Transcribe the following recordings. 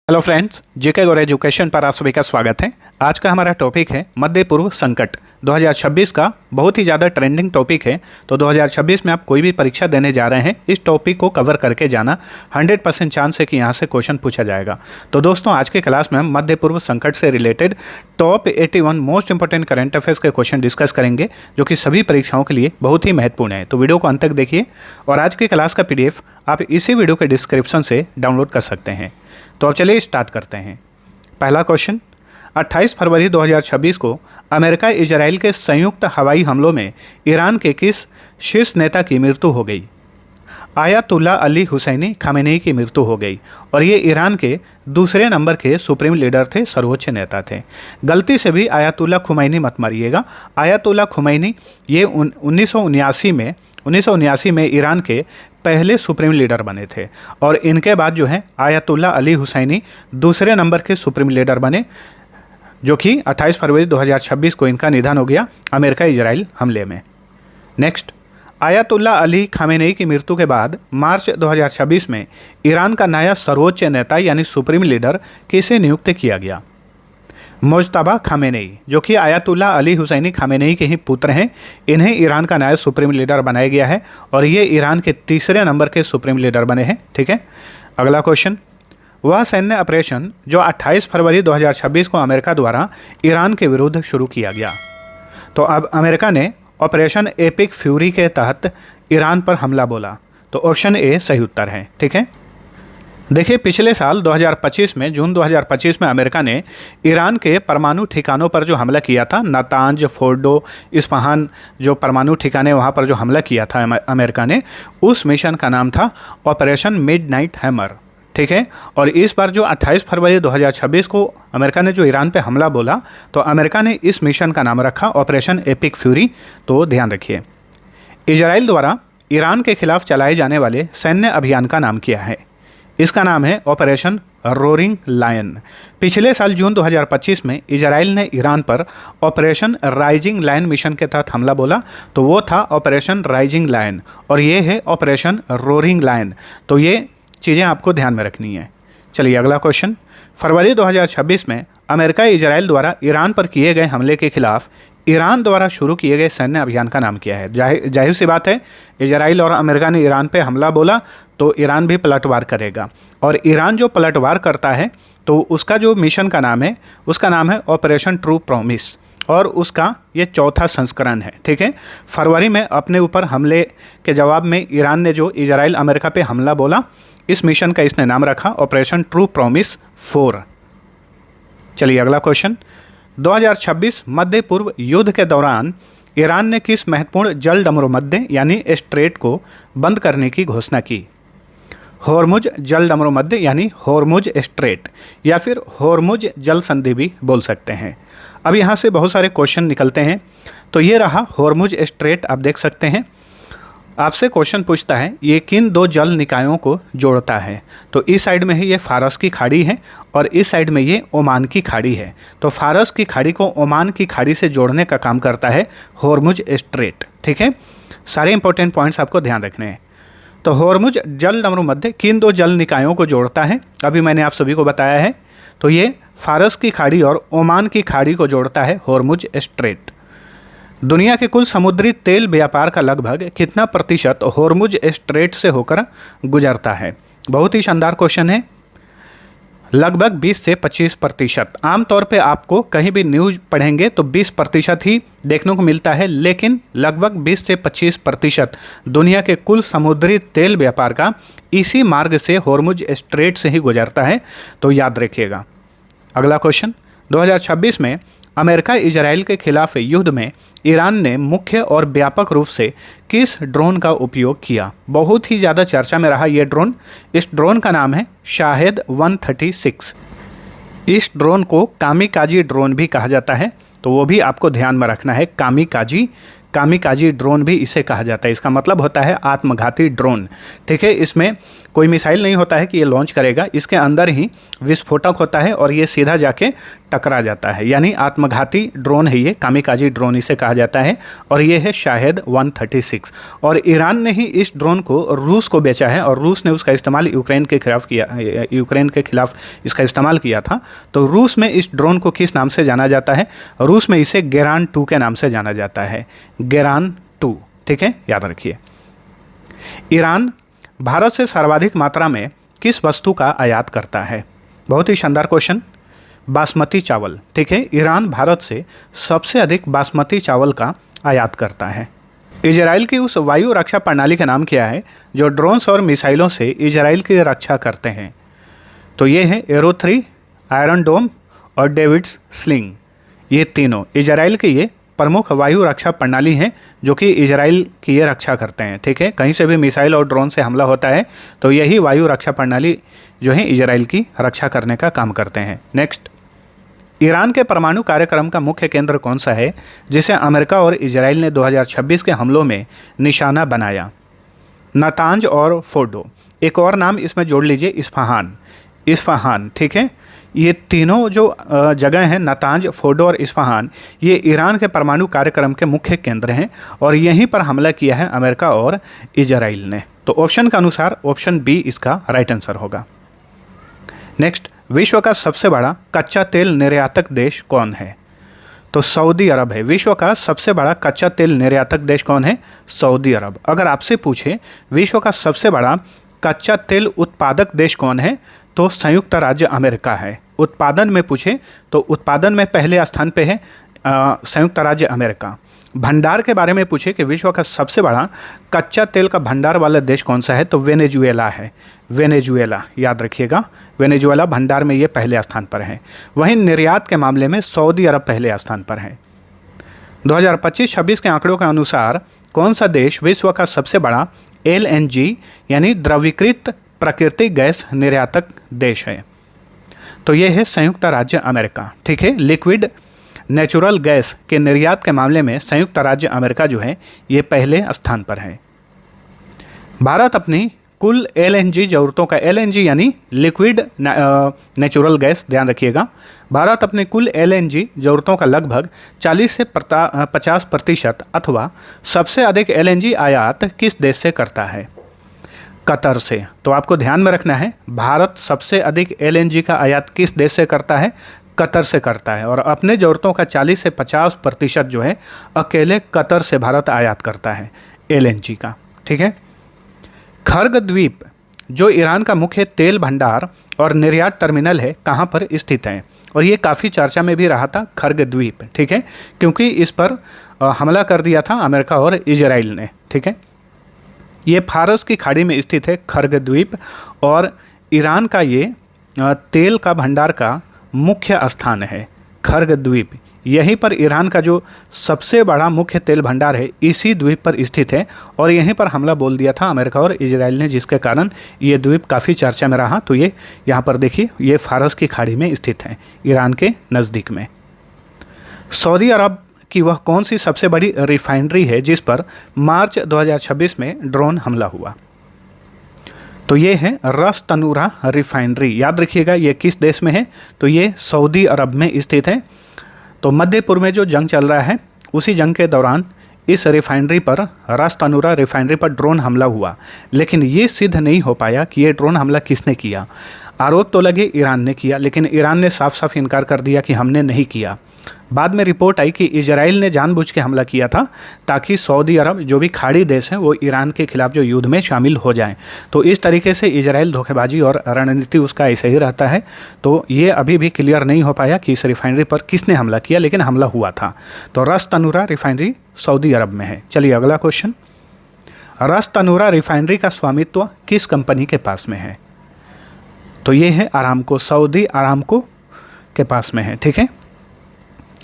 Hello friends, जेके गौर education पर आप सभी का स्वागत है। आज का हमारा टॉपिक है मध्य पूर्व संकट 2026 का। बहुत ही ज़्यादा ट्रेंडिंग टॉपिक है। तो 2026 में आप कोई भी परीक्षा देने जा रहे हैं, इस टॉपिक को कवर करके जाना। 100% चांस है कि यहाँ से क्वेश्चन पूछा जाएगा। तो दोस्तों, आज के क्लास में हम मध्य पूर्व संकट से related top 81 most important current affairs के क्वेश्चन डिस्कस करेंगे, जो कि सभी परीक्षाओं के लिए बहुत ही महत्वपूर्ण है। तो वीडियो को अंत तक देखिए और आज के क्लास का PDF आप इसी वीडियो के डिस्क्रिप्शन से डाउनलोड कर सकते हैं। तो अब चलिए स्टार्ट करते हैं। पहला क्वेश्चन, 28 फरवरी 2026 को अमेरिका इजराइल के संयुक्त हवाई हमलों में ईरान के किस शीर्ष नेता की मृत्यु हो गई? आयतुल्ला अली हुसैनी खामेनेई की मृत्यु हो गई और ये ईरान के दूसरे नंबर के सुप्रीम लीडर थे, सर्वोच्च नेता थे। गलती से भी आयतुल्ला खुमैनी मत मारिएगा। आयतुल्ला खुमैनी ये 1979 में ईरान के पहले सुप्रीम लीडर बने थे और इनके बाद जो है आयतुल्ला अली हुसैनी दूसरे नंबर के सुप्रीम लीडर बने, जो कि 28 फरवरी 2026 को इनका निधन हो गया अमेरिका इजराइल हमले में। नेक्स्ट, आयतुल्ला अली खामेनेई की मृत्यु के बाद मार्च 2026 में ईरान का नया सर्वोच्च नेता यानी सुप्रीम लीडर किसे नियुक्त किया गया? मुज्तबा खामेनेई, जो कि आयतुल्ला अली हुसैनी खामेनेई के ही पुत्र हैं। इन्हें ईरान का नया सुप्रीम लीडर बनाया गया है और ये ईरान के तीसरे नंबर के सुप्रीम लीडर बने हैं। ठीक है। अगला क्वेश्चन, वह सैन्य ऑपरेशन जो 28 फरवरी 2026 को अमेरिका द्वारा ईरान के विरुद्ध शुरू किया गया। तो अब अमेरिका ने ऑपरेशन एपिक फ्यूरी के तहत ईरान पर हमला बोला। तो ऑप्शन ए सही उत्तर है। ठीक है। देखिए, पिछले साल 2025 में जून 2025 में अमेरिका ने ईरान के परमाणु ठिकानों पर जो हमला किया था, नातांज, फोर्डो, इस्फहान जो परमाणु ठिकाने वहाँ पर जो हमला किया था अमेरिका ने, उस मिशन का नाम था ऑपरेशन मिडनाइट हैमर। ठीक है। और इस बार जो 28 फरवरी 2026 को अमेरिका ने जो ईरान पे हमला बोला, तो अमेरिका ने इस मिशन का नाम रखा ऑपरेशन एपिक फ्यूरी। तो ध्यान रखिए, इजराइल द्वारा ईरान के खिलाफ चलाए जाने वाले सैन्य अभियान का नाम क्या है? इसका नाम है ऑपरेशन रोरिंग लायन। पिछले साल जून 2025 में इजराइल ने ईरान पर ऑपरेशन राइजिंग लायन मिशन के तहत हमला बोला, तो वो था ऑपरेशन राइजिंग लायन और ये है ऑपरेशन रोरिंग लायन। तो ये चीज़ें आपको ध्यान में रखनी है। चलिए अगला क्वेश्चन, फरवरी 2026 में अमेरिका इजराइल द्वारा ईरान पर किए गए हमले के खिलाफ ईरान द्वारा शुरू किए गए सैन्य अभियान का नाम क्या है? जाहिर सी बात है, इजराइल और अमेरिका ने ईरान पे हमला बोला तो ईरान भी पलटवार करेगा और ईरान जो पलटवार करता है तो उसका जो मिशन का नाम है, उसका नाम है ऑपरेशन ट्रू प्रॉमिस और उसका ये चौथा संस्करण है। ठीक है। फरवरी में अपने ऊपर हमले के जवाब में ईरान ने जो इजराइल अमेरिका पे हमला बोला, इस मिशन का इसने नाम रखा ऑपरेशन ट्रू प्रॉमिस 4। चलिए अगला क्वेश्चन, 2026 मध्य पूर्व युद्ध के दौरान ईरान ने किस महत्वपूर्ण जल डमरूमध्य यानी स्ट्रेट को बंद करने की घोषणा की? होर्मुज जल डमरूमध्य यानी होर्मुज स्ट्रेट या फिर होर्मुज जल संधि भी बोल सकते हैं। अब यहाँ से बहुत सारे क्वेश्चन निकलते हैं। तो ये रहा होर्मुज स्ट्रेट, आप देख सकते हैं। आपसे क्वेश्चन पूछता है ये किन दो जल निकायों को जोड़ता है? तो इस साइड में है ये फारस की खाड़ी है और इस साइड में ये ओमान की खाड़ी है। तो फारस की खाड़ी को ओमान की खाड़ी से जोड़ने का काम करता है होर्मुज स्ट्रेट। ठीक है। सारे इंपॉर्टेंट पॉइंट्स आपको ध्यान रखने हैं। तो होर्मुज जल डमरूमध्य किन दो जल निकायों को जोड़ता है? अभी मैंने आप सभी को बताया है। तो ये फारस की खाड़ी और ओमान की खाड़ी को जोड़ता है होर्मुज स्ट्रेट। दुनिया के कुल समुद्री तेल व्यापार का लगभग कितना प्रतिशत होर्मुज स्ट्रेट से होकर गुजरता है? बहुत ही शानदार क्वेश्चन है। लगभग 20 से 25%। आमतौर पे आपको कहीं भी न्यूज़ पढ़ेंगे तो 20% ही देखने को मिलता है, लेकिन लगभग 20 से 25% दुनिया के कुल समुद्री तेल व्यापार का इसी मार्ग से होर्मुज स्ट्रेट से ही गुजरता है। तो याद रखिएगा। अगला क्वेश्चन, 2026 में अमेरिका इजराइल के खिलाफ युद्ध में ईरान ने मुख्य और व्यापक रूप से किस ड्रोन का उपयोग किया? बहुत ही ज़्यादा चर्चा में रहा ये ड्रोन। इस ड्रोन का नाम है शाहेद 136। इस ड्रोन को कामिकाजी ड्रोन भी कहा जाता है, तो वो भी आपको ध्यान में रखना है। कामिकाजी कामिकाजी ड्रोन भी इसे कहा जाता है। इसका मतलब होता है आत्मघाती ड्रोन। ठीक है, इसमें कोई मिसाइल नहीं होता है कि ये लॉन्च करेगा, इसके अंदर ही विस्फोटक होता है और ये सीधा जाके टकरा जाता है, यानी आत्मघाती ड्रोन है ये, कामिकाजी ड्रोन इसे कहा जाता है। और ये है शाहेद 136। और ईरान ने ही इस ड्रोन को रूस को बेचा है और रूस ने उसका इस्तेमाल यूक्रेन के खिलाफ इसका इस्तेमाल किया था। तो रूस में इस ड्रोन को किस नाम से जाना जाता है? रूस में इसे गेरान 2 के नाम से जाना जाता है, गेरान 2। ठीक है, याद रखिए। ईरान भारत से सर्वाधिक मात्रा में किस वस्तु का आयात करता है? बहुत ही शानदार क्वेश्चन, बासमती चावल। ठीक है, ईरान भारत से सबसे अधिक बासमती चावल का आयात करता है। इजराइल की उस वायु रक्षा प्रणाली का नाम क्या है जो ड्रोन्स और मिसाइलों से इजराइल की रक्षा करते हैं? तो ये है एरो 3, आयरन डोम और डेविड्स स्लिंग। ये तीनों इजराइल के ये प्रमुख वायु रक्षा प्रणाली हैं जो कि इजराइल की ये रक्षा करते हैं। ठीक है, कहीं से भी मिसाइल और ड्रोन से हमला होता है तो यही वायु रक्षा प्रणाली जो है इजराइल की रक्षा करने का काम करते हैं। नेक्स्ट, ईरान के परमाणु कार्यक्रम का मुख्य केंद्र कौन सा है जिसे अमेरिका और इजराइल ने 2026 के हमलों में निशाना बनाया? नातांज और फोर्डो। एक और नाम इसमें जोड़ लीजिए, इस्फहान। ठीक है, ये तीनों जो जगह हैं, नातांज, फोर्डो और इस्फहान, ये ईरान के परमाणु कार्यक्रम के मुख्य केंद्र हैं और यहीं पर हमला किया है अमेरिका और इजराइल ने। तो ऑप्शन के अनुसार ऑप्शन बी इसका राइट आंसर होगा। नेक्स्ट, विश्व का सबसे बड़ा कच्चा तेल निर्यातक देश कौन है? तो सऊदी अरब है। विश्व का सबसे बड़ा कच्चा तेल निर्यातक देश कौन है? सऊदी अरब। अगर आपसे पूछे विश्व का सबसे बड़ा कच्चा तेल उत्पादक देश कौन है, तो संयुक्त राज्य अमेरिका है। उत्पादन में पूछे तो उत्पादन में पहले स्थान पे है संयुक्त राज्य अमेरिका। भंडार के बारे में पूछे कि विश्व का सबसे बड़ा कच्चा तेल का भंडार वाला देश कौन सा है, तो वेनेजुएला है। वेनेजुएला, याद रखिएगा, वेनेजुएला भंडार में ये पहले स्थान पर है। वहीं निर्यात के मामले में सऊदी अरब पहले स्थान पर है। 2025-26 के आंकड़ों के अनुसार कौन सा देश विश्व का सबसे बड़ा LNG यानी द्रवीकृत प्राकृतिक गैस निर्यातक देश है? तो ये है संयुक्त राज्य अमेरिका। ठीक है, लिक्विड नेचुरल गैस के निर्यात के मामले में संयुक्त राज्य अमेरिका जो है ये पहले स्थान पर है। भारत अपनी कुल LNG ज़रूरतों का, LNG यानी लिक्विड नेचुरल गैस, ध्यान रखिएगा, भारत अपने कुल LNG ज़रूरतों का लगभग 40 से 50% अथवा सबसे अधिक LNG आयात किस देश से करता है? कतर से। तो आपको ध्यान में रखना है, भारत सबसे अधिक LNG का आयात किस देश से करता है? कतर से करता है। और अपने ज़रूरतों का 40 से 50% जो है अकेले कतर से भारत आयात करता है LNG का। ठीक है, खर्ग द्वीप जो ईरान का मुख्य तेल भंडार और निर्यात टर्मिनल है, कहाँ पर स्थित है? और ये काफ़ी चर्चा में भी रहा था खर्ग द्वीप। ठीक है, क्योंकि इस पर हमला कर दिया था अमेरिका और इजराइल ने। ठीक है, ये फारस की खाड़ी में स्थित है खर्ग द्वीप और ईरान का ये तेल का भंडार का मुख्य स्थान है खर्ग द्वीप। यहीं पर ईरान का जो सबसे बड़ा मुख्य तेल भंडार है इसी द्वीप पर स्थित है और यहीं पर हमला बोल दिया था अमेरिका और इजराइल ने, जिसके कारण ये द्वीप काफ़ी चर्चा में रहा। तो ये यहाँ पर देखिए, ये फारस की खाड़ी में स्थित है, ईरान के नज़दीक में। सऊदी अरब की वह कौन सी सबसे बड़ी रिफाइनरी है जिस पर मार्च 2026 में ड्रोन हमला हुआ? तो ये है रस तनूरा रिफाइनरी। याद रखिएगा, ये किस देश में है? तो ये सऊदी अरब में स्थित है। तो मध्य पूर्व में जो जंग चल रहा है उसी जंग के दौरान इस रिफाइनरी पर, रस तनूरा रिफाइनरी पर ड्रोन हमला हुआ, लेकिन ये सिद्ध नहीं हो पाया कि ये ड्रोन हमला किसने किया। आरोप तो लगे ईरान ने किया, लेकिन ईरान ने साफ साफ इनकार कर दिया कि हमने नहीं किया। बाद में रिपोर्ट आई कि इजराइल ने जानबूझ के हमला किया था ताकि सऊदी अरब जो भी खाड़ी देश हैं वो ईरान के खिलाफ जो युद्ध में शामिल हो जाएं। तो इस तरीके से इजराइल धोखेबाजी और रणनीति उसका ऐसे ही रहता है। तो ये अभी भी क्लियर नहीं हो पाया कि इस रिफाइनरी पर किसने हमला किया, लेकिन हमला हुआ था। तो रस तनूरा रिफाइनरी सऊदी अरब में है। चलिए अगला क्वेश्चन, रस तनूरा रिफाइनरी का स्वामित्व किस कंपनी के पास में है? तो ये है आरामको, सऊदी आरामको के पास में है। ठीक है,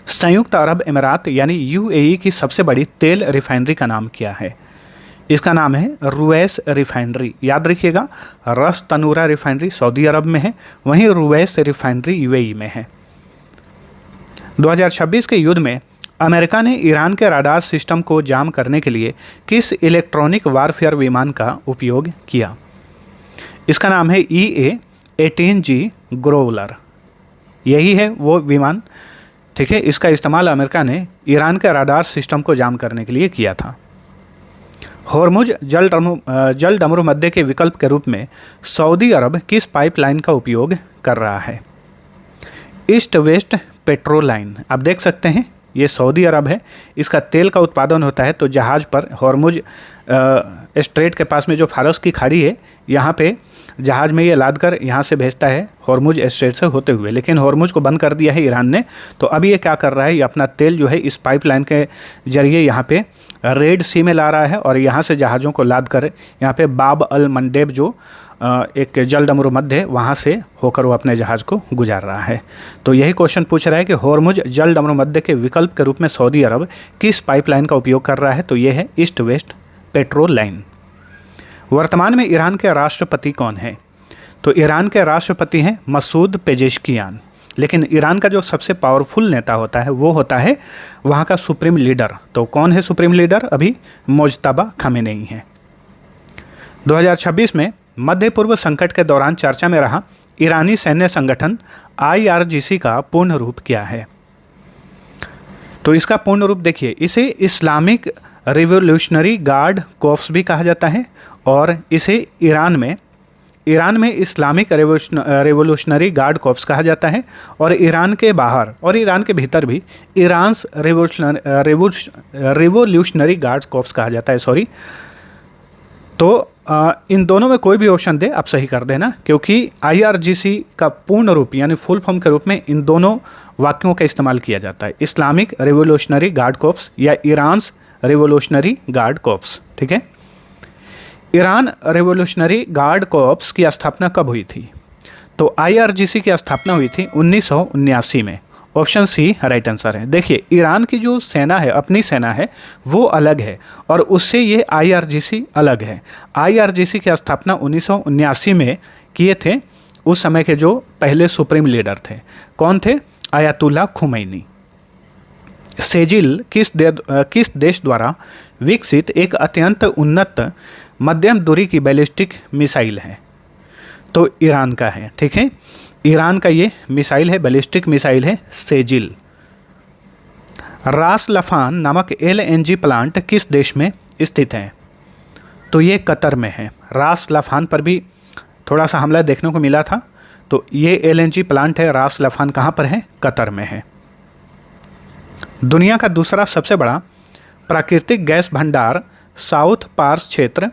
संयुक्त अरब अमीरात यानी UAE की सबसे बड़ी तेल रिफाइनरी का नाम क्या है? इसका नाम है रुवैस रिफाइनरी। याद रखिएगा, रस तनूरा रिफाइनरी सऊदी अरब में है, वहीं रुवैस रिफाइनरी UAE में है। 2026 के युद्ध में अमेरिका ने ईरान के रडार सिस्टम को जाम करने के लिए किस इलेक्ट्रॉनिक वारफेयर विमान का उपयोग किया? इसका नाम है EA-18G ग्रोवलर। यही है वो विमान, ठीक है। इसका इस्तेमाल अमेरिका ने ईरान के रडार सिस्टम को जाम करने के लिए किया था। होर्मुज जल डमरू मध्य के विकल्प के रूप में सऊदी अरब किस पाइपलाइन का उपयोग कर रहा है? East west petrol line. आप देख सकते हैं ये सऊदी अरब है, इसका तेल का उत्पादन होता है। तो जहाज़ पर होर्मुज स्ट्रेट के पास में जो फारस की खाड़ी है, यहाँ पे जहाज़ में ये लाद कर यहाँ से भेजता है होर्मुज स्ट्रेट से होते हुए। लेकिन होर्मुज को बंद कर दिया है ईरान ने। तो अभी ये क्या कर रहा है, ये अपना तेल जो है इस पाइपलाइन के जरिए यहाँ पे रेड सी में ला रहा है और यहाँ से जहाज़ों को लाद कर यहाँ पे बाब अल मंडेब जो एक जल डमरू मध्य है वहाँ से होकर वो अपने जहाज़ को गुजार रहा है। तो यही क्वेश्चन पूछ रहा है कि होर्मुज जल डमरू मध्य के विकल्प के रूप में सऊदी अरब किस पाइपलाइन का उपयोग कर रहा है? तो ये है ईस्ट वेस्ट पेट्रोल लाइन। वर्तमान में ईरान के राष्ट्रपति कौन है? तो ईरान के राष्ट्रपति हैं मसूद पेजेश्कियान। लेकिन ईरान का जो सबसे पावरफुल नेता होता है वो होता है वहाँ का सुप्रीम लीडर। तो कौन है सुप्रीम लीडर? अभी मुज्तबा खामेनेई है। 2026 में मध्य पूर्व संकट के दौरान चर्चा में रहा ईरानी सैन्य संगठन IRGC का पूर्ण रूप क्या है? तो इसका पूर्ण रूप देखिए, इसे इस्लामिक रिवोल्यूशनरी गार्ड कोर्प्स भी कहा जाता है और इसे ईरान में इस्लामिक रिवोल्यूशनरी गार्ड कोर्प्स कहा जाता है। और ईरान के बाहर और ईरान के भीतर भी ईरान्स रिवोल्यूशनरी गार्ड कोर्प्स कहा जाता है, सॉरी। तो इन दोनों में कोई भी ऑप्शन दे आप सही कर देना, क्योंकि IRGC का पूर्ण रूप यानी फुल फॉर्म के रूप में इन दोनों वाक्यों का इस्तेमाल किया जाता है, इस्लामिक रिवोल्यूशनरी गार्ड कोर्प्स या ईरान्स रिवोल्यूशनरी गार्ड कोर्प्स, ठीक है। ईरान रिवोल्यूशनरी गार्ड कोर्प्स की स्थापना कब हुई थी? तो IRGC की स्थापना हुई थी 1979 में। ऑप्शन सी राइट आंसर है। देखिए, ईरान की जो सेना है, अपनी सेना है, वो अलग है और उससे ये IRGC अलग है। IRGC की स्थापना 1979 में किए थे उस समय के जो पहले सुप्रीम लीडर थे। कौन थे? आयतुल्ला खुमैनी। सेजिल किस देश द्वारा विकसित एक अत्यंत उन्नत मध्यम दूरी की बैलिस्टिक मिसाइल है? तो ईरान का है, ठीक है। ईरान का ये मिसाइल है, बैलिस्टिक मिसाइल है सेजिल। रास लफान नामक LNG प्लांट किस देश में स्थित है? तो ये कतर में है। रास लफान पर भी थोड़ा सा हमला देखने को मिला था। तो ये LNG प्लांट है रास लफान, कहाँ पर है? कतर में है। दुनिया का दूसरा सबसे बड़ा प्राकृतिक गैस भंडार साउथ पार्स क्षेत्र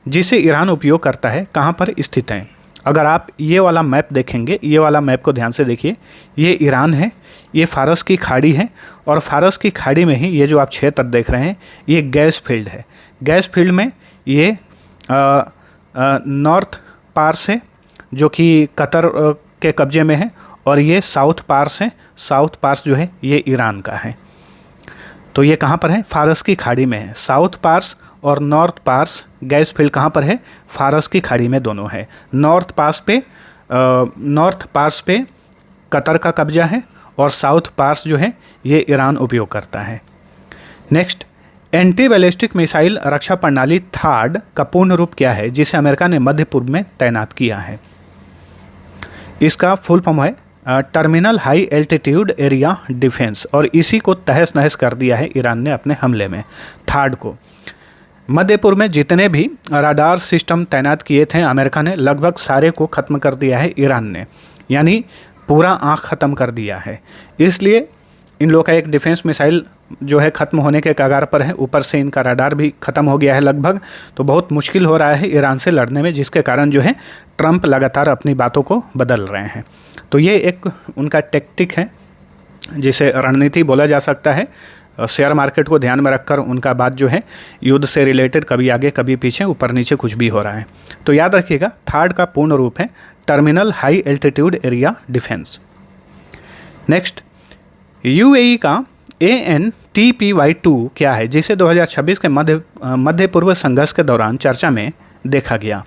जिसे ईरान उपयोग करता है कहाँ पर स्थित है? अगर आप ये वाला मैप देखेंगे, ये वाला मैप को ध्यान से देखिए, ये ईरान है, ये फारस की खाड़ी है और फारस की खाड़ी में ही ये जो आप क्षेत्र देख रहे हैं ये गैस फील्ड है। गैस फील्ड में ये नॉर्थ पार्स है जो कि कतर के कब्जे में है और ये साउथ पार्स है। साउथ पार्स जो है ये ईरान का है। तो ये कहाँ पर है? फारस की खाड़ी में है। साउथ पार्स और नॉर्थ पार्स गैस फील्ड कहाँ पर है? फारस की खाड़ी में दोनों है। नॉर्थ पार्स पे कतर का कब्जा है और साउथ पार्स जो है ये ईरान उपयोग करता है। नेक्स्ट, एंटी बैलिस्टिक मिसाइल रक्षा प्रणाली थाड का पूर्ण रूप क्या है जिसे अमेरिका ने मध्य पूर्व में तैनात किया है? इसका फुल फॉर्म है terminal high altitude area defence और इसी को तहस नहस कर दिया है ईरान ने अपने हमले में, थाड को। मध्य पूर्व में जितने भी रडार सिस्टम तैनात किए थे अमेरिका ने लगभग सारे को ख़त्म कर दिया है ईरान ने, यानी पूरा आँख ख़त्म कर दिया है। इसलिए इन लोगों का एक डिफेंस मिसाइल जो है ख़त्म होने के कगार पर है, ऊपर से इनका रडार भी ख़त्म हो गया है लगभग। तो बहुत मुश्किल हो रहा है ईरान से लड़ने में, जिसके कारण जो है ट्रंप लगातार अपनी बातों को बदल रहे हैं। तो ये एक उनका टैक्टिक है जिसे रणनीति बोला जा सकता है। शेयर मार्केट को ध्यान में रखकर उनका बात जो है युद्ध से रिलेटेड कभी आगे कभी पीछे, ऊपर नीचे कुछ भी हो रहा है। तो याद रखिएगा, थाड का पूर्ण रूप है terminal high altitude area defence. Next, UAE का ANTPY2 क्या है जिसे 2026 के मध्य पूर्व संघर्ष के दौरान चर्चा में देखा गया?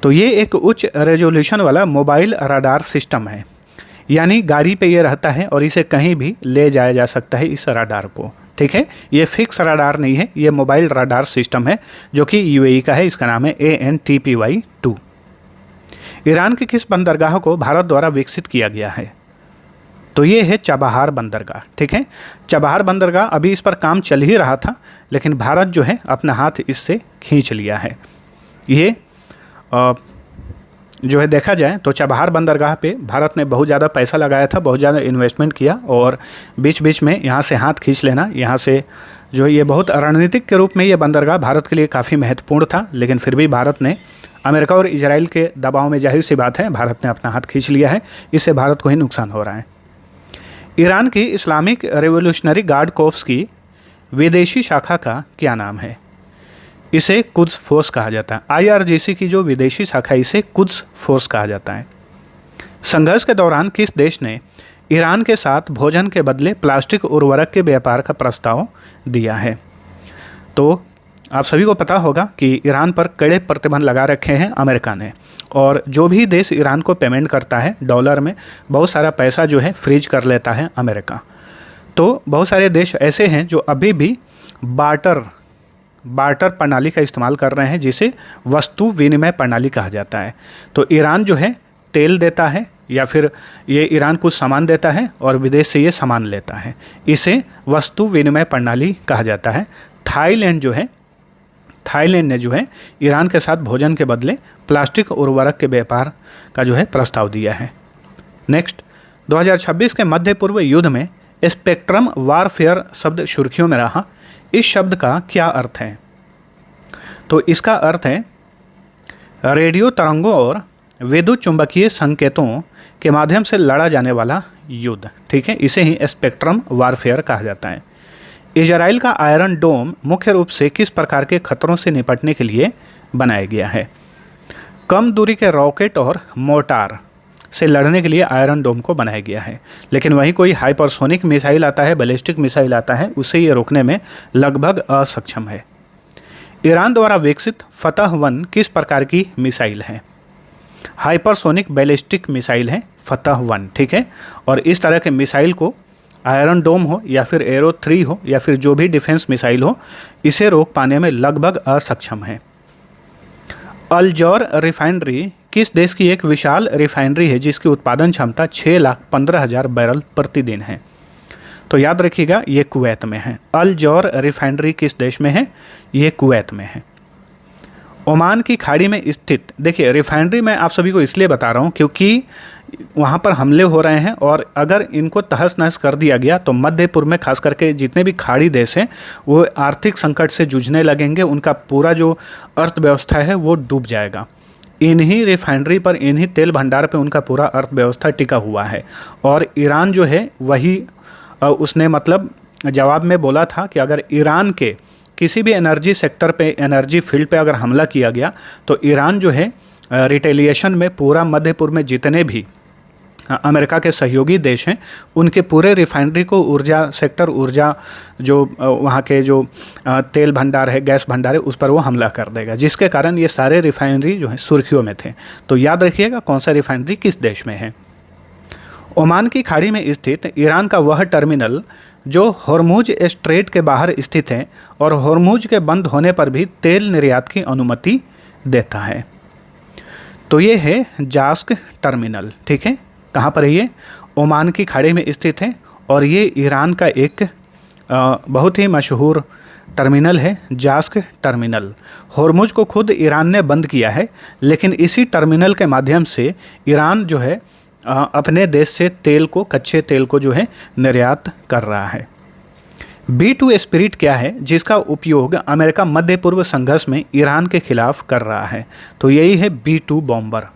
तो ये एक उच्च रेजोल्यूशन वाला मोबाइल रडार सिस्टम है। यानी गाड़ी पे ये रहता है और इसे कहीं भी ले जाया जा सकता है इस रडार को। ठीक है, ये फिक्स रडार नहीं है, ये मोबाइल रडार सिस्टम है जो कि यूएई का है। इसका नाम है ANTPY-2। ईरान के किस बंदरगाह को भारत द्वारा विकसित किया गया है? तो ये है चाबहार बंदरगाह। ठीक है, चाबहार बंदरगाह अभी इस पर काम चल ही रहा था, लेकिन भारत जो है अपना हाथ इससे खींच लिया है। ये जो है देखा जाए तो चाबहार बंदरगाह पे भारत ने बहुत ज़्यादा पैसा लगाया था, बहुत ज़्यादा इन्वेस्टमेंट किया, और बीच बीच में यहाँ से हाथ खींच लेना, यहाँ से जो ये बहुत रणनीतिक के रूप में ये बंदरगाह भारत के लिए काफ़ी महत्वपूर्ण था, लेकिन फिर भी भारत ने अमेरिका और इजराइल के दबाव में, जाहिर सी बात है, भारत ने अपना हाथ खींच लिया है। इससे भारत को ही नुकसान हो रहा है। ईरान की इस्लामिक रेवोल्यूशनरी गार्ड कोर्प्स की विदेशी शाखा का क्या नाम है? इसे कुद्स फोर्स कहा जाता है। IRGC की जो विदेशी शाखा है इसे कुद्स फोर्स कहा जाता है। संघर्ष के दौरान किस देश ने ईरान के साथ भोजन के बदले प्लास्टिक उर्वरक के व्यापार का प्रस्ताव दिया है? तो आप सभी को पता होगा कि ईरान पर कड़े प्रतिबंध लगा रखे हैं अमेरिका ने, और जो भी देश ईरान को पेमेंट करता है डॉलर में, बहुत सारा पैसा जो है फ्रीज कर लेता है अमेरिका। तो बहुत सारे देश ऐसे हैं जो अभी भी बार्टर प्रणाली का इस्तेमाल कर रहे हैं, जिसे वस्तु विनिमय प्रणाली कहा जाता है। तो ईरान जो है तेल देता है, या फिर ये ईरान कुछ सामान देता है और विदेश से ये सामान लेता है, इसे वस्तु विनिमय प्रणाली कहा जाता है। थाईलैंड ने जो है ईरान के साथ भोजन के बदले प्लास्टिक उर्वरक के व्यापार का जो है प्रस्ताव दिया है। नेक्स्ट, 2026 के मध्य पूर्व युद्ध में स्पेक्ट्रम वारफेयर शब्द सुर्खियों में रहा। इस शब्द का क्या अर्थ है? तो इसका अर्थ है रेडियो तरंगों और विद्युत चुंबकीय संकेतों के माध्यम से लड़ा जाने वाला युद्ध। ठीक है, इसे ही स्पेक्ट्रम वारफेयर कहा जाता है। इजराइल का आयरन डोम मुख्य रूप से किस प्रकार के खतरों से निपटने के लिए बनाया गया है? कम दूरी के रॉकेट और मोर्टार से लड़ने के लिए आयरन डोम को बनाया गया है, लेकिन वहीं कोई हाइपरसोनिक मिसाइल आता है, बैलिस्टिक मिसाइल आता है, उसे ये रोकने में लगभग असक्षम है। ईरान द्वारा विकसित फतह-1 किस प्रकार की मिसाइल है? हाइपरसोनिक बैलिस्टिक मिसाइल है फतह-1। ठीक है, और इस तरह के मिसाइल को आयरन डोम हो या फिर एरो 3 हो या फिर जो भी डिफेंस मिसाइल हो, इसे रोक पाने में लगभग असक्षम है। अल-जौर रिफाइनरी किस देश की एक विशाल रिफाइनरी है जिसकी उत्पादन क्षमता 6,15,000 बैरल प्रतिदिन है? तो याद रखिएगा, ये कुवैत में है। अल-जौर रिफाइनरी किस देश में है? ये कुवैत में है। ओमान की खाड़ी में स्थित, देखिए रिफाइनरी मैं आप सभी को इसलिए बता रहा हूँ क्योंकि वहाँ पर हमले हो रहे हैं, और अगर इनको तहस नहस कर दिया गया तो मध्य पूर्व में खास करके जितने भी खाड़ी देश हैं वो आर्थिक संकट से जूझने लगेंगे। उनका पूरा जो अर्थव्यवस्था है वो डूब जाएगा। इन्हीं रिफाइनरी पर, इन्हीं तेल भंडार पे उनका पूरा अर्थव्यवस्था टिका हुआ है। और ईरान जो है वही उसने मतलब जवाब में बोला था कि अगर ईरान के किसी भी एनर्जी सेक्टर पे, एनर्जी फील्ड पे अगर हमला किया गया तो ईरान जो है रिटेलिएशन में पूरा मध्य पूर्व में जितने भी अमेरिका के सहयोगी देश हैं उनके पूरे रिफाइनरी को, ऊर्जा सेक्टर, ऊर्जा जो वहाँ के जो तेल भंडार है, गैस भंडार है, उस पर वो हमला कर देगा, जिसके कारण ये सारे रिफाइनरी जो है सुर्खियों में थे। तो याद रखिएगा कौन सा रिफाइनरी किस देश में है। ओमान की खाड़ी में स्थित ईरान का वह टर्मिनल जो हॉर्मुज स्ट्रेट के बाहर स्थित है और हॉर्मुज के बंद होने पर भी तेल निर्यात की अनुमति देता है, तो ये है जास्क टर्मिनल। ठीक है, कहाँ पर है ये? ओमान की खाड़ी में स्थित है, और ये ईरान का एक बहुत ही मशहूर टर्मिनल है, जास्क टर्मिनल। हॉर्मुज को खुद ईरान ने बंद किया है, लेकिन इसी टर्मिनल के माध्यम से ईरान जो है अपने देश से तेल को, कच्चे तेल को जो है निर्यात कर रहा है। B-2 स्पिरिट क्या है जिसका उपयोग अमेरिका मध्य पूर्व संघर्ष में ईरान के खिलाफ कर रहा है? तो यही है B-2 बॉम्बर।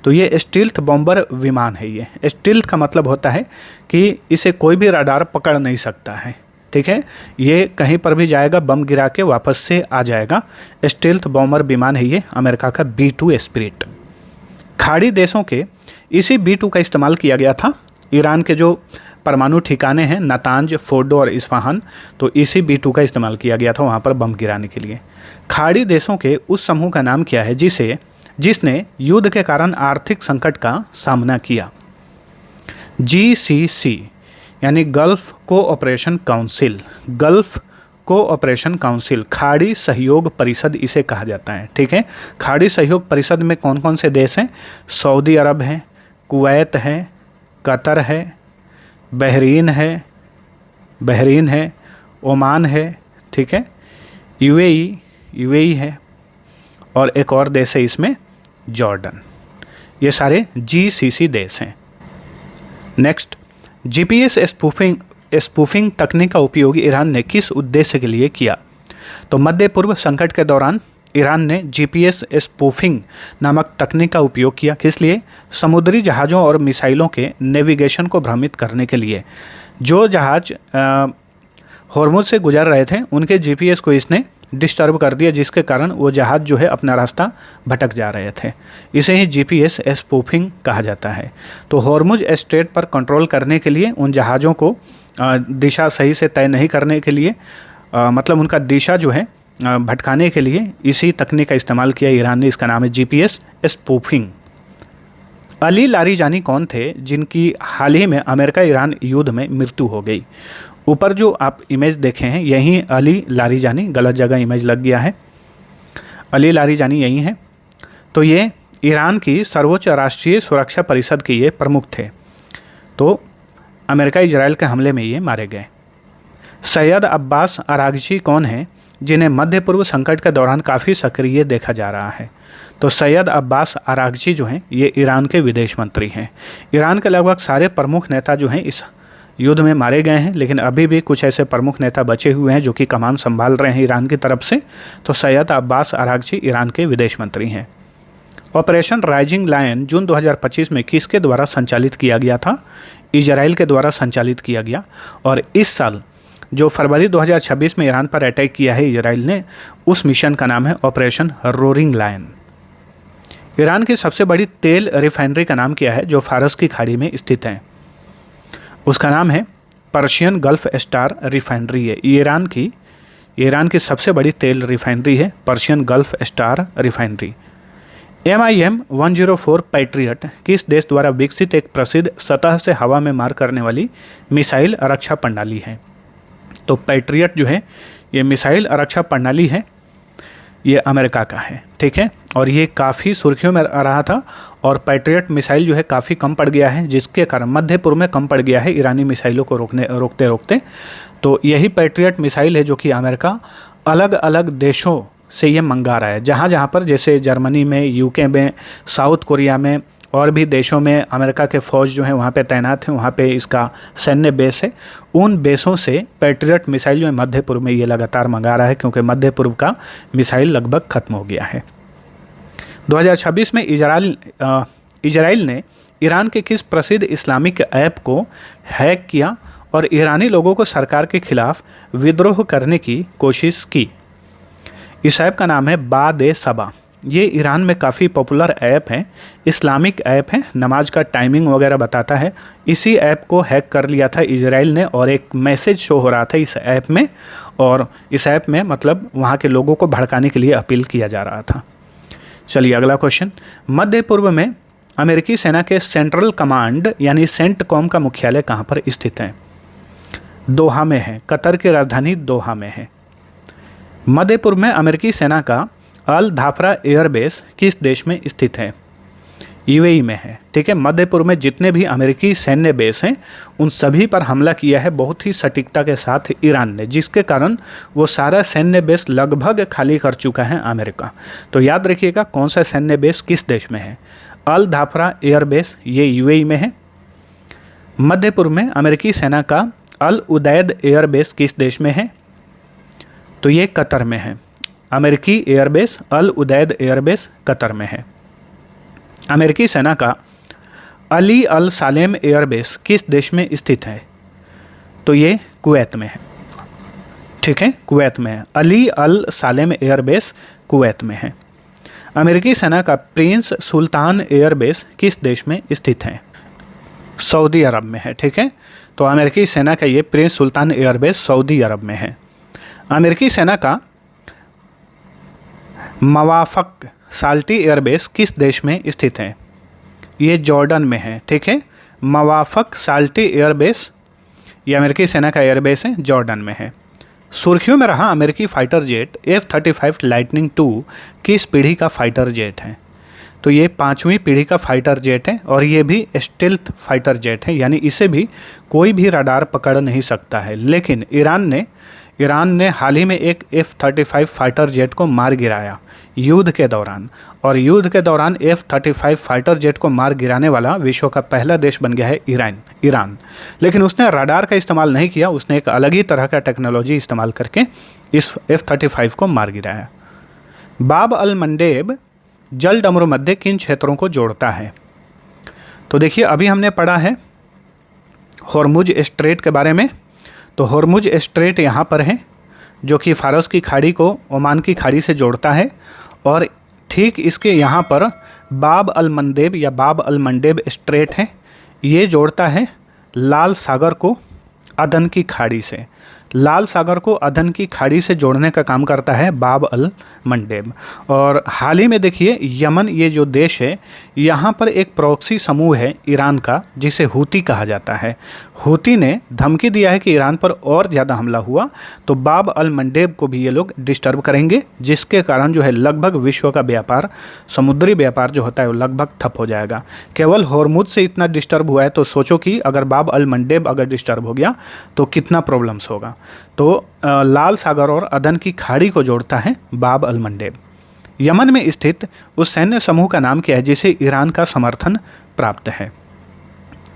तो ये स्टील्थ बॉम्बर विमान है। ये स्टील्थ का मतलब होता है कि इसे कोई भी रडार पकड़ नहीं सकता है। ठीक है, ये कहीं पर भी जाएगा, बम गिरा के वापस से आ जाएगा। स्टील्थ बॉम्बर विमान है ये अमेरिका का B-2 स्पिरिट। खाड़ी देशों के इसी B-2 का इस्तेमाल किया गया था। ईरान के जो परमाणु ठिकाने हैं नातांज, फोर्डो और इस्फहान, तो इसी B-2 का इस्तेमाल किया गया था वहाँ पर बम गिराने के लिए। खाड़ी देशों के उस समूह का नाम क्या है जिसने युद्ध के कारण आर्थिक संकट का सामना किया? GCC यानी gulf cooperation council, gulf cooperation council, खाड़ी सहयोग परिषद इसे कहा जाता है। ठीक है, खाड़ी सहयोग परिषद में कौन कौन से देश हैं? सऊदी अरब है, कुवैत है, कतर है, बहरीन है, ओमान है, ठीक है, यूएई है, और एक और देश है इसमें जॉर्डन। ये सारे GCC देश हैं। नेक्स्ट, GPS स्पूफिंग तकनीक का उपयोग ईरान ने किस उद्देश्य के लिए किया? तो मध्य पूर्व संकट के दौरान ईरान ने GPS स्पूफिंग नामक तकनीक का उपयोग किया। किस लिए? समुद्री जहाज़ों और मिसाइलों के नेविगेशन को भ्रमित करने के लिए। जो जहाज़ हॉर्मुज़ से गुजर रहे थे उनके GPS को इसने डिस्टर्ब कर दिया, जिसके कारण वो जहाज़ जो है अपना रास्ता भटक जा रहे थे। इसे ही GPS स्पूफिंग कहा जाता है। तो हॉर्मुज़ स्ट्रेट पर कंट्रोल करने के लिए उन जहाज़ों को दिशा सही से तय नहीं करने के लिए, मतलब उनका दिशा जो है भटकाने के लिए इसी तकनीक का इस्तेमाल किया ईरान ने। इसका नाम है GPS स्पूफिंग। अली लारीजानी कौन थे जिनकी हाल ही में अमेरिका ईरान युद्ध में मृत्यु हो गई? ऊपर जो आप इमेज देखे हैं यही अली लारीजानी, गलत जगह इमेज लग गया है, अली लारीजानी यही है। तो ये ईरान की सर्वोच्च राष्ट्रीय सुरक्षा परिषद के ये प्रमुख थे। तो अमेरिका इजराइल के हमले में ये मारे गए। सैयद अब्बास अरागची कौन है जिन्हें मध्य पूर्व संकट के दौरान काफ़ी सक्रिय देखा जा रहा है? तो सैयद अब्बास अरागची जो हैं ये ईरान के विदेश मंत्री हैं। ईरान के लगभग सारे प्रमुख नेता जो हैं इस युद्ध में मारे गए हैं, लेकिन अभी भी कुछ ऐसे प्रमुख नेता बचे हुए हैं जो कि कमान संभाल रहे हैं ईरान की तरफ से। तो सैयद अब्बास अरागची ईरान के विदेश मंत्री हैं। ऑपरेशन राइजिंग लायन जून 2025 में किसके द्वारा संचालित किया गया था? इजराइल के द्वारा संचालित किया गया। और इस साल जो फरवरी 2026 में ईरान पर अटैक किया है इजराइल ने, उस मिशन का नाम है ऑपरेशन रोरिंग लायन। ईरान की सबसे बड़ी तेल रिफाइनरी का नाम क्या है जो फारस की खाड़ी में स्थित है? उसका नाम है पर्शियन गल्फ स्टार रिफाइनरी है। ईरान की सबसे बड़ी तेल रिफाइनरी है Persian gulf star refinery. MIM 104 patriot किस देश द्वारा विकसित एक प्रसिद्ध सतह से हवा में मार करने वाली मिसाइल आरक्षा प्रणाली है? तो पैट्रियट जो है ये मिसाइल आरक्षा प्रणाली है, ये अमेरिका का है। ठीक है, और ये काफ़ी सुर्खियों में रहा था और पैट्रियट मिसाइल जो है काफ़ी कम पड़ गया है, जिसके कारण मध्य पूर्व में कम पड़ गया है ईरानी मिसाइलों को रोकते रोकते। तो यही पैट्रियट मिसाइल है जो कि अमेरिका अलग अलग देशों से ये मंगा रहा है। जहाँ जहाँ पर, जैसे जर्मनी में, UK में, साउथ कोरिया में और भी देशों में अमेरिका के फ़ौज जो है वहाँ पे तैनात हैं, वहाँ पे इसका सैन्य बेस है। उन बेसों से पैट्रियट मिसाइल जो है मध्य पूर्व में ये लगातार मंगा रहा है, क्योंकि मध्य पूर्व का मिसाइल लगभग ख़त्म हो गया है। 2026 में इजराइल ने ईरान के किस प्रसिद्ध इस्लामिक ऐप को हैक किया और ईरानी लोगों को सरकार के खिलाफ विद्रोह करने की कोशिश की? इस ऐप का नाम है बाद-ए-सबा। ये ईरान में काफ़ी पॉपुलर ऐप है, इस्लामिक ऐप है, नमाज का टाइमिंग वगैरह बताता है। इसी ऐप को हैक कर लिया था इजराइल ने और एक मैसेज शो हो रहा था इस ऐप में, और इस ऐप में मतलब वहाँ के लोगों को भड़काने के लिए अपील किया जा रहा था। चलिए अगला क्वेश्चन, मध्य पूर्व में अमेरिकी सेना के सेंट्रल कमांड यानी सेंटकॉम का मुख्यालय कहाँ पर स्थित है? दोहा में है, कतर की राजधानी दोहा में है। मध्य पूर्व में अमेरिकी सेना का अल धाफरा एयरबेस किस देश में स्थित है? UAE में है। ठीक है, मध्य पूर्व में जितने भी अमेरिकी सैन्य बेस हैं उन सभी पर हमला किया है बहुत ही सटीकता के साथ ईरान ने, जिसके कारण वो सारा सैन्य बेस लगभग खाली कर चुका है अमेरिका। तो याद रखिएगा कौन सा सैन्य बेस किस देश में है। अल धाफरा एयरबेस ये UAE में है। मध्य पूर्व में अमेरिकी सेना का अल उदैद एयरबेस किस देश में है? तो ये कतर में है। अमेरिकी एयरबेस अल उदैद एयरबेस कतर में है। अमेरिकी सेना का अली अल सालेम एयरबेस किस देश में स्थित है? तो ये कुवैत में है। ठीक है, कुवैत में है। अली अल सालेम एयरबेस कुवैत में है। अमेरिकी सेना का प्रिंस सुल्तान एयरबेस किस देश में स्थित है? सऊदी अरब में है। ठीक है, तो अमेरिकी सेना का ये प्रिंस सुल्तान एयरबेस सऊदी अरब में है। अमेरिकी सेना का मवाफक साल्टी एयरबेस किस देश में स्थित है? ये जॉर्डन में है। ठीक है, मवाफक साल्टी एयरबेस, ये अमेरिकी सेना का एयरबेस है, जॉर्डन में है। सुर्खियों में रहा अमेरिकी fighter jet F-35 lightning II की इस पीढ़ी का फाइटर जेट है। तो ये 5वीं पीढ़ी का फाइटर जेट है और ये भी स्टेल्थ फाइटर जेट है, यानी इसे भी कोई भी रडार पकड़ नहीं सकता है। लेकिन ईरान ने हाल ही में एक F-35 फाइटर जेट को मार गिराया युद्ध के दौरान, और युद्ध के दौरान F-35 फाइटर जेट को मार गिराने वाला विश्व का पहला देश बन गया है ईरान। लेकिन उसने रडार का इस्तेमाल नहीं किया, उसने एक अलग ही तरह का टेक्नोलॉजी इस्तेमाल करके इस F-35 को मार गिराया। बाब अल मंडेब जल डमरू मध्य किन क्षेत्रों को जोड़ता है? तो देखिए, अभी हमने पढ़ा है हॉर्मुज स्ट्रेट के बारे में। तो हॉर्मुज स्ट्रेट यहाँ पर है, जो कि फारस की खाड़ी को ओमान की खाड़ी से जोड़ता है, और ठीक इसके यहाँ पर बाब अल मंदेब या बाब अल मंडेब स्ट्रेट है। ये जोड़ता है लाल सागर को अदन की खाड़ी से। लाल सागर को अदन की खाड़ी से जोड़ने का काम करता है बाब अल मंडेब। और हाल ही में देखिए, यमन ये जो देश है, यहाँ पर एक प्रॉक्सी समूह है ईरान का, जिसे हूती कहा जाता है। हूती ने धमकी दिया है कि ईरान पर और ज़्यादा हमला हुआ तो बाब अल मंडेब को भी ये लोग डिस्टर्ब करेंगे, जिसके कारण जो है लगभग विश्व का व्यापार, समुद्री व्यापार जो होता है वो लगभग ठप हो जाएगा। केवल हॉर्मुज से इतना डिस्टर्ब हुआ है, तो सोचो कि अगर बाब अल मंडेब अगर डिस्टर्ब हो गया तो कितना प्रॉब्लम्स होगा। तो लाल सागर और अदन की खाड़ी को जोड़ता है बाब अल मंडेब। यमन में स्थित उस सैन्य समूह का नाम क्या है जिसे ईरान का समर्थन प्राप्त है?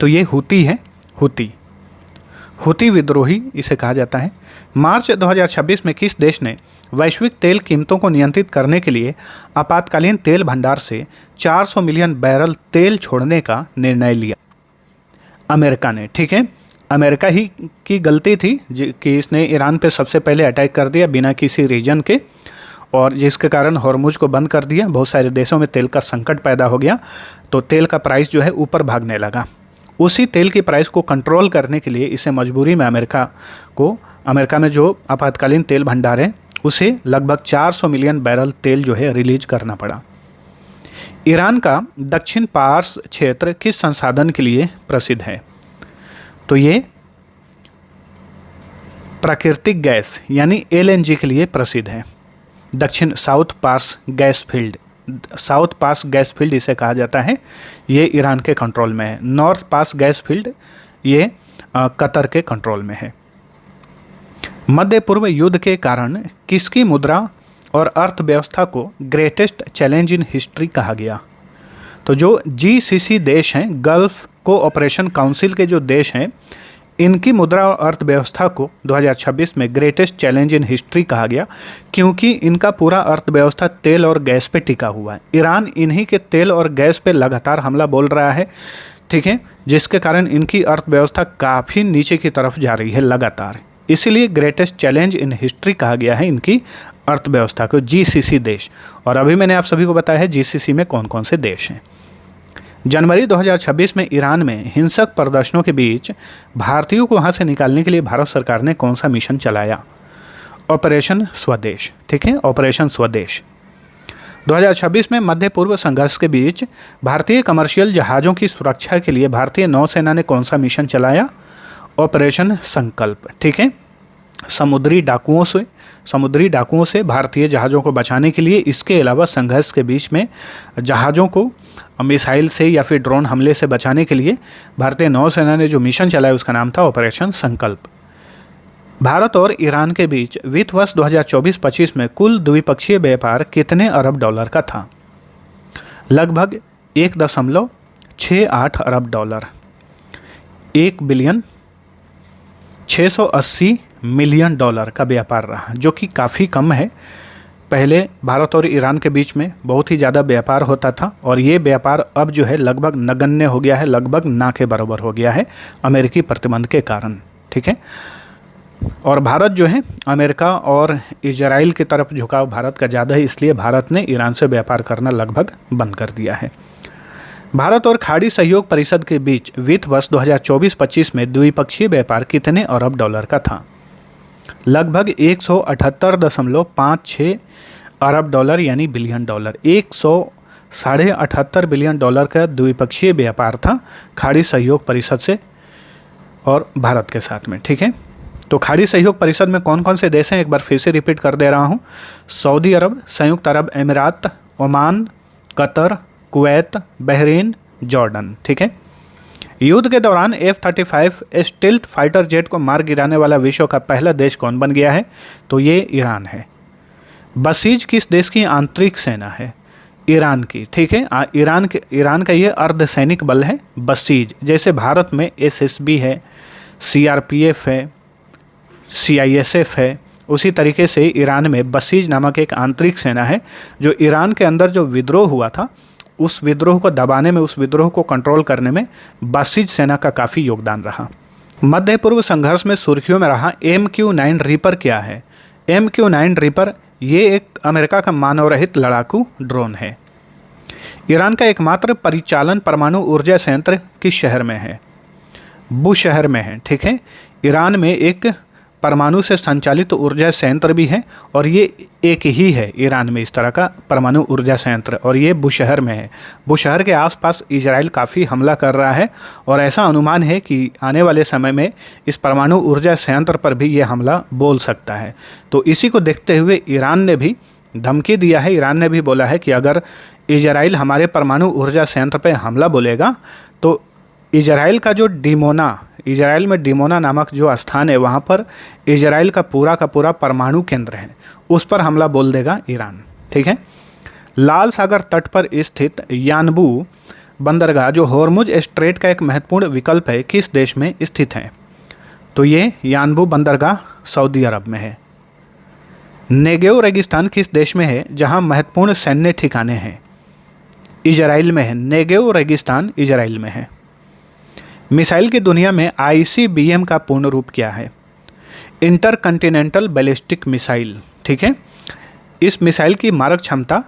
तो ये हूती है, हूती विद्रोही इसे कहा जाता है। मार्च 2026 में किस देश ने वैश्विक तेल कीमतों को नियंत्रित करने के लिए आपातकालीन तेल भंडार से 400 मिलियन बैरल तेल छोड़ने का निर्णय लिया? अमेरिका ने। ठीक है, अमेरिका ही की गलती थी कि इसने ईरान पे सबसे पहले अटैक कर दिया बिना किसी रीजन के, और जिसके कारण हॉर्मुज को बंद कर दिया। बहुत सारे देशों में तेल का संकट पैदा हो गया, तो तेल का प्राइस जो है ऊपर भागने लगा। उसी तेल की प्राइस को कंट्रोल करने के लिए इसे मजबूरी में अमेरिका में जो आपातकालीन तेल भंडार है उसे लगभग 400 मिलियन बैरल तेल जो है रिलीज करना पड़ा। ईरान का दक्षिण पार्स क्षेत्र किस संसाधन के लिए प्रसिद्ध है? तो ये प्राकृतिक गैस यानी LNG के लिए प्रसिद्ध है। दक्षिण साउथ पास गैस फील्ड इसे कहा जाता है। ये ईरान के कंट्रोल में है। नॉर्थ पास गैस फील्ड ये कतर के कंट्रोल में है। मध्य पूर्व युद्ध के कारण किसकी मुद्रा और अर्थव्यवस्था को ग्रेटेस्ट चैलेंज इन हिस्ट्री कहा गया? तो जो GCC देश हैं, गल्फ कोऑपरेशन काउंसिल के जो देश हैं, इनकी मुद्रा और अर्थव्यवस्था को 2026 में ग्रेटेस्ट चैलेंज इन हिस्ट्री कहा गया, क्योंकि इनका पूरा अर्थव्यवस्था तेल और गैस पे टिका हुआ है। ईरान इन्हीं के तेल और गैस पे लगातार हमला बोल रहा है, ठीक है, जिसके कारण इनकी अर्थव्यवस्था काफ़ी नीचे की तरफ जा रही है लगातार। इसीलिए ग्रेटेस्ट चैलेंज इन हिस्ट्री कहा गया है इनकी अर्थव्यवस्था को, GCC देश। और अभी मैंने आप सभी को बताया है GCC में कौन कौन से देश हैं। जनवरी 2026 में ईरान में हिंसक प्रदर्शनों के बीच भारतीयों को वहाँ से निकालने के लिए भारत सरकार ने कौन सा मिशन चलाया? ऑपरेशन स्वदेश। ठीक है, ऑपरेशन स्वदेश। 2026 में मध्य पूर्व संघर्ष के बीच भारतीय कमर्शियल जहाज़ों की सुरक्षा के लिए भारतीय नौसेना ने कौन सा मिशन चलाया? ऑपरेशन संकल्प। ठीक है, समुद्री डाकुओं से भारतीय जहाज़ों को बचाने के लिए, इसके अलावा संघर्ष के बीच में जहाज़ों को मिसाइल से या फिर ड्रोन हमले से बचाने के लिए भारतीय नौसेना ने जो मिशन चलाया उसका नाम था ऑपरेशन संकल्प। भारत और ईरान के बीच वित्त वर्ष 2024-25 में कुल द्विपक्षीय व्यापार कितने अरब डॉलर का था? लगभग 1.68 अरब डॉलर, 1 बिलियन 680 मिलियन डॉलर का व्यापार रहा, जो कि काफ़ी कम है। पहले भारत और ईरान के बीच में बहुत ही ज़्यादा व्यापार होता था, और ये व्यापार अब जो है लगभग नगण्य हो गया है, लगभग ना के बराबर हो गया है अमेरिकी प्रतिबंध के कारण। ठीक है, और भारत जो है अमेरिका और इजराइल की तरफ झुकाव भारत का ज़्यादा है, इसलिए भारत ने ईरान से व्यापार करना लगभग बंद कर दिया है। भारत और खाड़ी सहयोग परिषद के बीच वित्त वर्ष 2024-25 में द्विपक्षीय व्यापार कितने अरब डॉलर का था? लगभग 178.56 अरब डॉलर यानी बिलियन डॉलर। $78.5 बिलियन का द्विपक्षीय व्यापार था खाड़ी सहयोग परिषद से और भारत के साथ में। ठीक है, तो खाड़ी सहयोग परिषद में कौन कौन से देश हैं, एक बार फिर से रिपीट कर दे रहा हूँ। सऊदी अरब, संयुक्त अरब अमीरात, Oman, Qatar, Kuwait, Bahrain, Jordan. ठीक है, युद्ध के दौरान F-35 स्टेल्थ फाइटर जेट को मार गिराने वाला विश्व का पहला देश कौन बन गया है, तो ये ईरान है। बसीज किस देश की आंतरिक सेना है, ईरान की। ठीक है, ईरान का ये अर्धसैनिक बल है बसीज। जैसे भारत में SSB है, CRPF है, CISF है, उसी तरीके से ईरान में बसीज नामक एक आंतरिक सेना है जो ईरान के अंदर जो विद्रोह हुआ था उस विद्रोह को दबाने में, उस विद्रोह को कंट्रोल करने में बसीज सेना का काफ़ी योगदान रहा। मध्य पूर्व संघर्ष में सुर्खियों में रहा MQ-9 रीपर क्या है। MQ-9 रीपर ये एक अमेरिका का मानव रहित लड़ाकू ड्रोन है। ईरान का एकमात्र परिचालन परमाणु ऊर्जा संयंत्र किस शहर में है, बुशहर में है। ठीक है, ईरान में एक परमाणु से संचालित ऊर्जा संयंत्र भी है और ये एक ही है ईरान में इस तरह का परमाणु ऊर्जा संयंत्र, और ये बुशहर में है। बुशहर के आसपास इजराइल काफ़ी हमला कर रहा है और ऐसा अनुमान है कि आने वाले समय में इस परमाणु ऊर्जा संयंत्र पर भी ये हमला बोल सकता है। तो इसी को देखते हुए ईरान ने भी धमकी दिया है। ईरान ने भी बोला है कि अगर इजराइल हमारे परमाणु ऊर्जा संयंत्र पर हमला बोलेगा तो इजराइल का जो इजराइल में डिमोना नामक जो स्थान है वहाँ पर इजराइल का पूरा परमाणु केंद्र है, उस पर हमला बोल देगा ईरान। ठीक है, लाल सागर तट पर स्थित यानबू बंदरगाह जो होर्मुज स्ट्रेट का एक महत्वपूर्ण विकल्प है किस देश में स्थित है, तो ये यानबू बंदरगाह सऊदी अरब में है। नेगेव रेगिस्तान किस देश में है जहाँ महत्वपूर्ण सैन्य ठिकाने हैं, इजराइल में है। नेगेव रेगिस्तान इजराइल में है। मिसाइल की दुनिया में ICBM का पूर्ण रूप क्या है, इंटरकंटिनेंटल बैलिस्टिक मिसाइल। ठीक है, इस मिसाइल की मारक क्षमता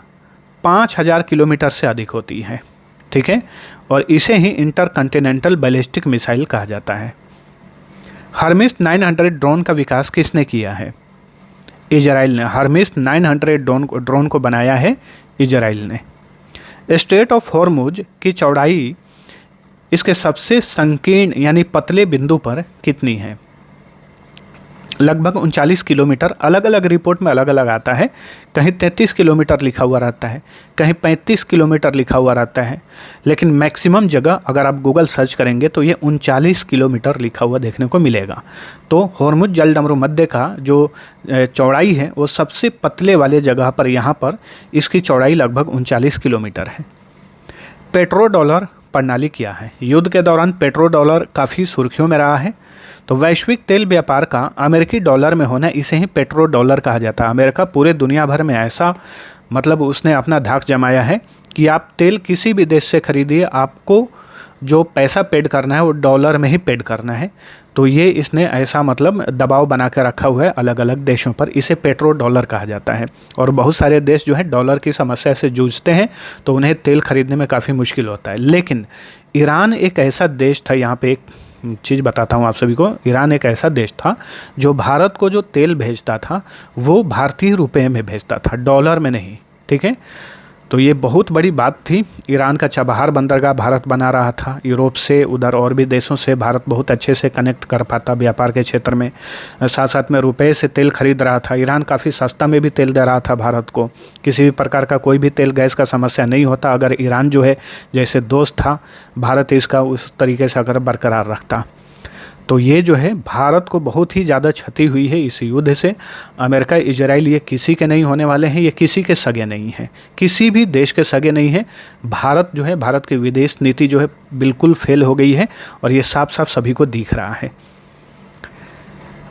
5000 किलोमीटर से अधिक होती है। ठीक है, और इसे ही इंटरकंटिनेंटल बैलिस्टिक मिसाइल कहा जाता है। हर्मिस 900 ड्रोन का विकास किसने किया है, इजराइल ने। हर्मिस 900 ड्रोन को बनाया है इजराइल ने। स्ट्रेट ऑफ हॉर्मुज की चौड़ाई इसके सबसे संकीर्ण यानी पतले बिंदु पर कितनी है, लगभग 39 किलोमीटर। अलग अलग रिपोर्ट में अलग अलग आता है, कहीं 33 किलोमीटर लिखा हुआ रहता है, कहीं 35 किलोमीटर लिखा हुआ रहता है, लेकिन मैक्सिमम जगह अगर आप गूगल सर्च करेंगे तो ये 39 किलोमीटर लिखा हुआ देखने को मिलेगा। तो होर्मुज जलडमरू मध्य का जो चौड़ाई है वो सबसे पतले वाले जगह पर, यहाँ पर इसकी चौड़ाई लगभग 39 किलोमीटर है। पेट्रो डॉलर प्रणाली क्या है, युद्ध के दौरान पेट्रो डॉलर काफ़ी सुर्खियों में रहा है। तो वैश्विक तेल व्यापार का अमेरिकी डॉलर में होना, इसे ही पेट्रो डॉलर कहा जाता है। अमेरिका पूरे दुनिया भर में ऐसा मतलब उसने अपना धाक जमाया है कि आप तेल किसी भी देश से खरीदिए, आपको जो पैसा पेड करना है वो डॉलर में ही पेड करना है। तो ये इसने ऐसा मतलब दबाव बना कर रखा हुआ है अलग अलग देशों पर, इसे पेट्रो डॉलर कहा जाता है। और बहुत सारे देश जो है डॉलर की समस्या से जूझते हैं तो उन्हें तेल खरीदने में काफ़ी मुश्किल होता है। लेकिन ईरान एक ऐसा देश था, यहाँ पे एक चीज़ बताता हूँ आप सभी को, ईरान एक ऐसा देश था जो भारत को जो तेल भेजता था वो भारतीय रुपये में भेजता था, डॉलर में नहीं। ठीक है, तो ये बहुत बड़ी बात थी। ईरान का चाबहार बंदरगाह भारत बना रहा था, यूरोप से उधर और भी देशों से भारत बहुत अच्छे से कनेक्ट कर पाता व्यापार के क्षेत्र में। साथ साथ में रुपए से तेल खरीद रहा था। ईरान काफ़ी सस्ता में भी तेल दे रहा था भारत को, किसी भी प्रकार का कोई भी तेल गैस का समस्या नहीं होता अगर ईरान जो है जैसे दोस्त था भारत इसका उस तरीके से अगर बरकरार रखता। तो ये जो है भारत को बहुत ही ज़्यादा क्षति हुई है इस युद्ध से। अमेरिका, इजराइल ये किसी के नहीं होने वाले हैं, ये किसी के सगे नहीं हैं, किसी भी देश के सगे नहीं हैं। भारत जो है, भारत की विदेश नीति जो है बिल्कुल फेल हो गई है और ये साफ साफ सभी को दिख रहा है।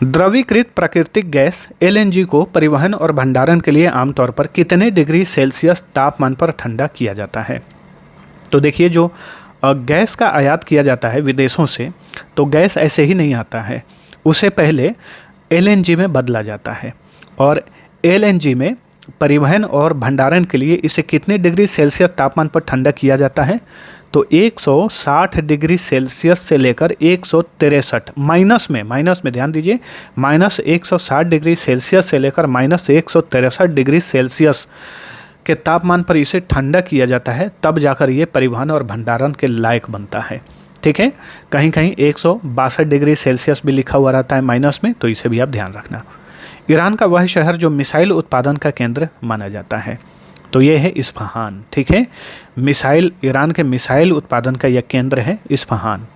द्रवीकृत प्राकृतिक गैस LNG को परिवहन और भंडारण के लिए आमतौर पर कितने डिग्री सेल्सियस तापमान पर ठंडा किया जाता है। तो देखिए, जो गैस का आयात किया जाता है विदेशों से, तो गैस ऐसे ही नहीं आता है, उसे पहले LNG में बदला जाता है और LNG में परिवहन और भंडारण के लिए इसे कितने डिग्री सेल्सियस तापमान पर ठंडा किया जाता है, तो 160 डिग्री सेल्सियस से लेकर 163 माइनस में ध्यान दीजिए, -160 डिग्री सेल्सियस से लेकर -163 डिग्री सेल्सियस के तापमान पर इसे ठंडा किया जाता है, तब जाकर ये परिवहन और भंडारण के लायक बनता है। ठीक है, कहीं कहीं 162 डिग्री सेल्सियस भी लिखा हुआ रहता है माइनस में, तो इसे भी आप ध्यान रखना। ईरान का वह शहर जो मिसाइल उत्पादन का केंद्र माना जाता है, तो ये है इस्फहान। ठीक है, ईरान के मिसाइल उत्पादन का यह केंद्र है इस्फहान।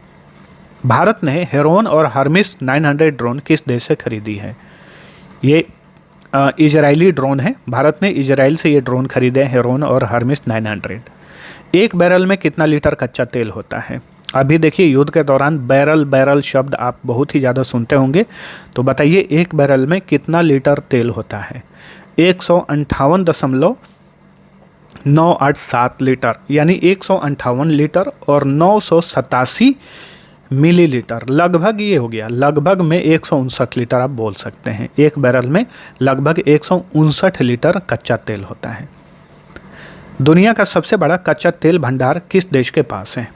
भारत ने हेरोन और हर्मिस 900 ड्रोन किस देश से खरीदी है? ये इजरायली ड्रोन है। भारत ने इजराइल से ये ड्रोन खरीदे, हेरोन और हर्मिस 900। एक बैरल में कितना लीटर कच्चा तेल होता है? अभी देखिए, युद्ध के दौरान बैरल शब्द आप बहुत ही ज़्यादा सुनते होंगे, तो बताइए एक बैरल में कितना लीटर तेल होता है? 158.987 लीटर, यानी 158 लीटर और 987 मिलीलीटर, लगभग ये हो गया। लगभग में 159 लीटर आप बोल सकते हैं। एक बैरल में लगभग 159 लीटर कच्चा तेल होता है। दुनिया का सबसे बड़ा कच्चा तेल भंडार किस देश के पास है?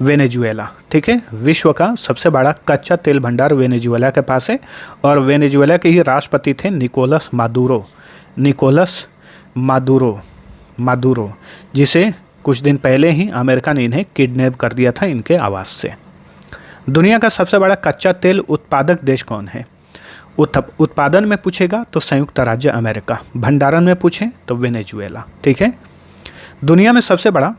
वेनेजुएला। ठीक है, विश्व का सबसे बड़ा कच्चा तेल भंडार वेनेजुएला के पास है, और वेनेजुएला के ही राष्ट्रपति थे निकोलस मादुरो, जिसे कुछ दिन पहले ही अमेरिका ने इन्हें किडनैप कर दिया था इनके आवास से। दुनिया का सबसे बड़ा कच्चा तेल उत्पादक देश कौन है? उत्पादन में पूछेगा तो संयुक्त राज्य अमेरिका, भंडारण में पूछें तो वेनेजुएला। ठीक है, दुनिया में सबसे बड़ा,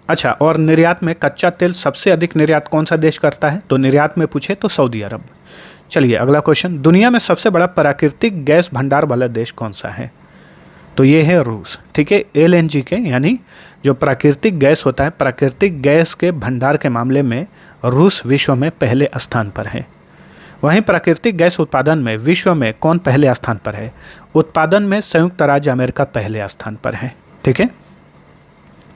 अच्छा, और निर्यात में कच्चा तेल सबसे अधिक निर्यात कौन सा देश करता है? तो निर्यात में पूछे तो सऊदी अरब। चलिए अगला क्वेश्चन, दुनिया में सबसे बड़ा प्राकृतिक गैस भंडार वाला देश कौन सा है? तो ये है रूस। ठीक है, LNG के, यानी जो प्राकृतिक गैस होता है, प्राकृतिक गैस के भंडार के मामले में रूस विश्व में पहले स्थान पर है। वहीं प्राकृतिक गैस उत्पादन में विश्व में कौन पहले स्थान पर है? उत्पादन में संयुक्त राज्य अमेरिका पहले स्थान पर है। ठीक है,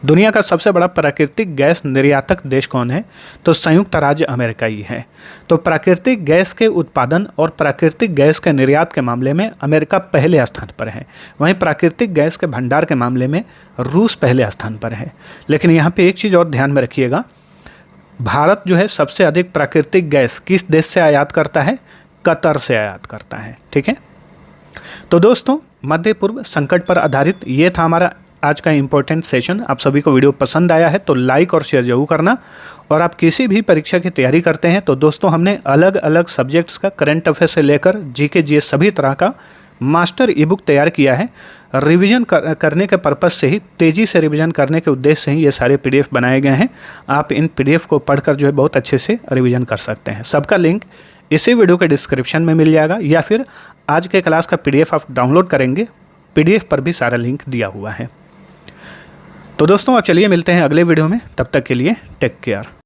दुनिया का सबसे बड़ा प्राकृतिक गैस निर्यातक देश कौन है? तो संयुक्त राज्य अमेरिका ही है। तो प्राकृतिक गैस के उत्पादन और प्राकृतिक गैस के निर्यात के मामले में अमेरिका पहले स्थान पर है। वहीं प्राकृतिक गैस के भंडार के मामले में रूस पहले स्थान पर है। लेकिन यहाँ पे एक चीज़ और ध्यान में रखिएगा, भारत जो है सबसे अधिक प्राकृतिक गैस किस देश से आयात करता है? कतर से आयात करता है। ठीक है, तो दोस्तों मध्य पूर्व संकट पर आधारित ये था हमारा आज का इम्पोर्टेंट सेशन। आप सभी को वीडियो पसंद आया है तो लाइक और शेयर जरूर करना। और आप किसी भी परीक्षा की तैयारी करते हैं तो दोस्तों हमने अलग अलग सब्जेक्ट्स का करंट अफेयर से लेकर GK GS सभी तरह का मास्टर ई-बुक तैयार किया है। रिवीजन करने के पर्पज़ से ही, तेज़ी से रिवीजन करने के उद्देश्य से ही ये सारे PDF बनाए गए हैं। आप इन PDF को पढ़कर जो है बहुत अच्छे से रिवीजन कर सकते हैं। सबका लिंक इसी वीडियो के डिस्क्रिप्शन में मिल जाएगा, या फिर आज के क्लास का PDF आप डाउनलोड करेंगे, PDF पर भी सारा लिंक दिया हुआ है। तो दोस्तों अब चलिए मिलते हैं अगले वीडियो में, तब तक के लिए टेक केयर।